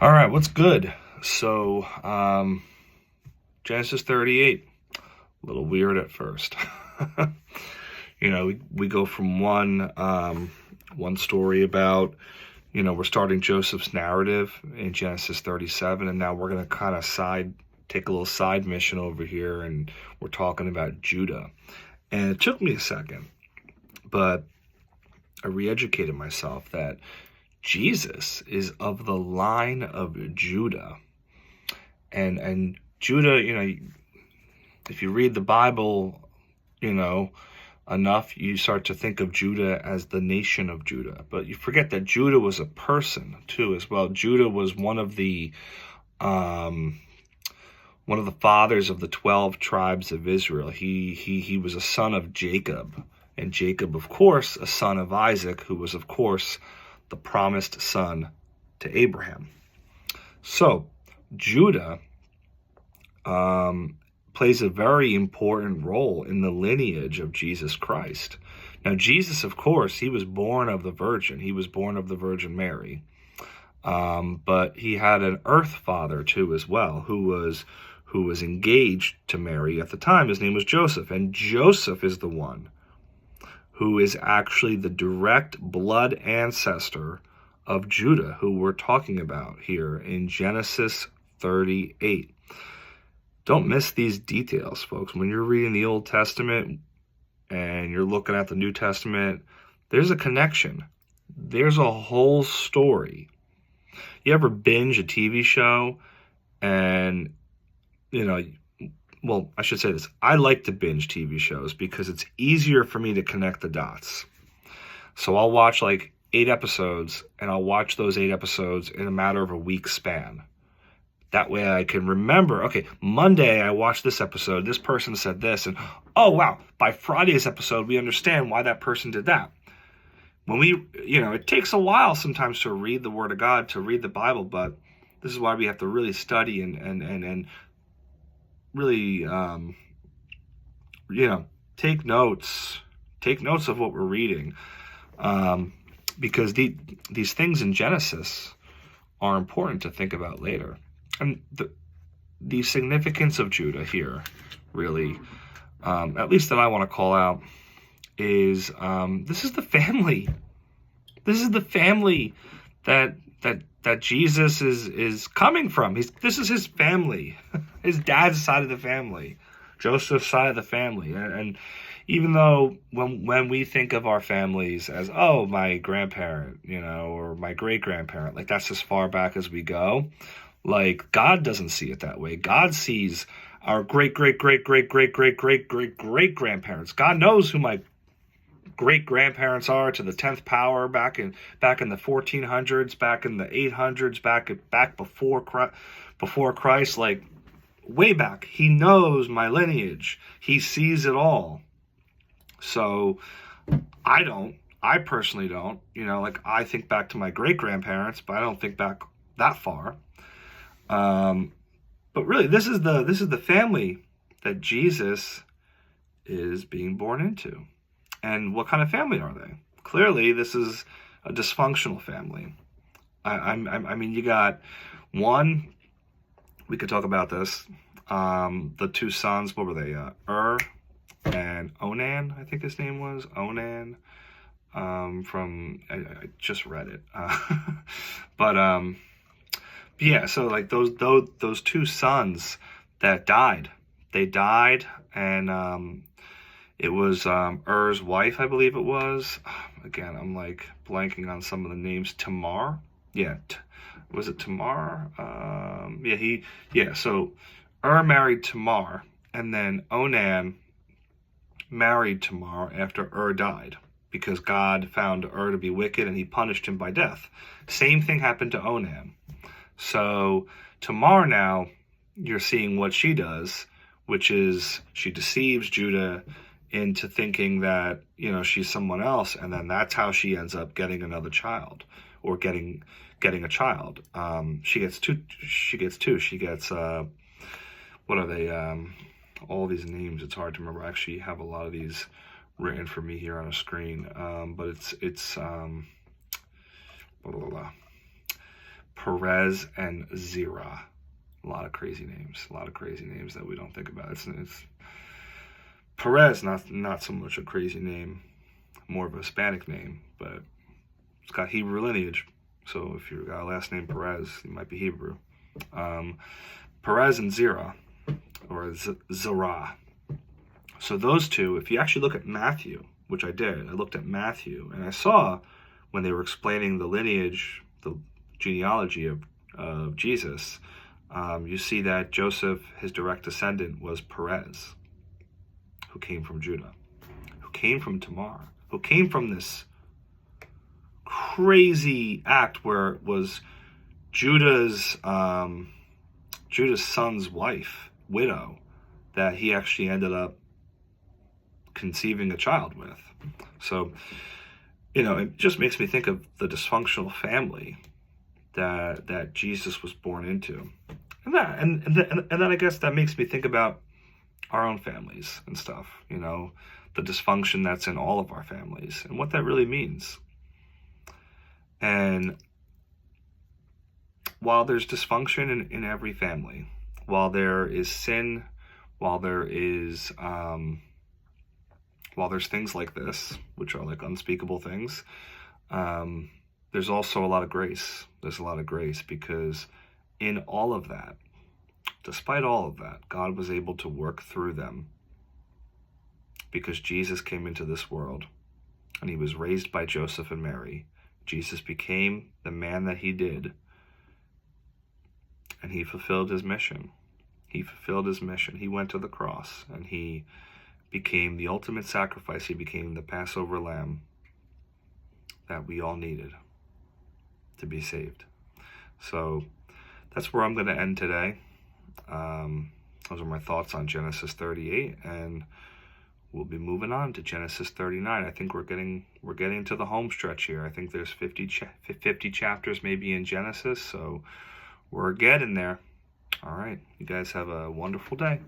All right, what's good? So, Genesis 38, a little weird at first. We go from one story about, we're starting Joseph's narrative in Genesis 37, and now we're going to kind of take a little side mission over here, and we're talking about Judah. And it took me a second, but I re-educated myself that Jesus is of the line of Judah. And Judah, if you read the Bible, enough, you start to think of Judah as the nation of Judah. But you forget that Judah was a person too, as well. Judah was one of the fathers of the 12 tribes of Israel. He was a son of Jacob, and Jacob, of course, a son of Isaac, who was, of course, the promised son to Abraham. So Judah plays a very important role in the lineage of Jesus Christ. Now, Jesus, of course, he was born of the Virgin. He was born of the Virgin Mary. But he had an earth father too, as well, who was engaged to Mary at the time. His name was Joseph, and Joseph is the one who is actually the direct blood ancestor of Judah, who we're talking about here in Genesis 38. Don't miss these details, folks. When you're reading the Old Testament and you're looking at the New Testament, there's a connection. There's a whole story. You ever binge a TV show and, well, I should say this. I like to binge TV shows because it's easier for me to connect the dots. So I'll watch like 8 episodes, and I'll watch those 8 episodes in a matter of a week span. That way I can remember, okay, Monday I watched this episode, this person said this, and oh wow, by Friday's episode we understand why that person did that. When it takes a while sometimes to read the Word of God, to read the Bible, but this is why we have to really study and really, take notes of what we're reading, because these things in Genesis are important to think about later. And the significance of Judah here, really, at least that I want to call out, is this is the family. This is the family that Jesus is coming from. This is his family, his dad's side of the family, Joseph's side of the family. And even though when we think of our families as, oh, my grandparent, or my great-grandparent, like that's as far back as we go, like God doesn't see it that way. God sees our great-great-great-great-great-great-great-great-grandparents. God knows who my great-grandparents are to the 10th power, back in the 1400s, back in the 800s, back before Christ, like way back. He knows my lineage. He sees it all. So I personally don't, like I think back to my great-grandparents, but I don't think back that far. But really, this is the family that Jesus is being born into. And what kind of family are they? Clearly, this is a dysfunctional family. I mean, you got one. We could talk about this. The 2 sons. What were they? And Onan. I think his name was Onan. From I just read it. But yeah. So like those 2 sons that died. They died, and it was Er's wife, I believe it was. Again, I'm like blanking on some of the names. Tamar? Yeah. Was it Tamar? So Er married Tamar, and then Onan married Tamar after Er died, because God found Er to be wicked and he punished him by death. Same thing happened to Onan. So Tamar, now you're seeing what she does, which is she deceives Judah into thinking that she's someone else, and then that's how she ends up getting another child, or getting a child. She gets two. She gets what are they? All these names. It's hard to remember. I actually have a lot of these written for me here on a screen. But it's blah, blah, blah. Perez and Zerah. A lot of crazy names. A lot of crazy names that we don't think about. It's Perez, not so much a crazy name, more of a Hispanic name, but it's got Hebrew lineage. So if you've got a last name Perez, you might be Hebrew. Perez and Zerah, or Zerah. So those two, if you actually look at Matthew, which I did, I looked at Matthew, and I saw when they were explaining the lineage, the genealogy of Jesus, you see that Joseph, his direct descendant, was Perez, who came from Judah, who came from Tamar, who came from this crazy act where it was Judah's son's wife, widow, that he actually ended up conceiving a child with. So, it just makes me think of the dysfunctional family that Jesus was born into. And then I guess that makes me think about our own families and stuff, the dysfunction that's in all of our families and what that really means. And while there's dysfunction in every family, while there is sin, while there's things like this, which are like unspeakable things, there's also a lot of grace. There's a lot of grace because in all of that, despite all of that, God was able to work through them because Jesus came into this world and he was raised by Joseph and Mary. Jesus became the man that he did, and he fulfilled his mission. He fulfilled his mission. He went to the cross, and he became the ultimate sacrifice. He became the Passover lamb that we all needed to be saved. So that's where I'm going to end today. Those are my thoughts on Genesis 38, and we'll be moving on to Genesis 39. I think we're getting to the home stretch here. I think there's 50 chapters maybe in Genesis, so we're getting there. All right, you guys have a wonderful day.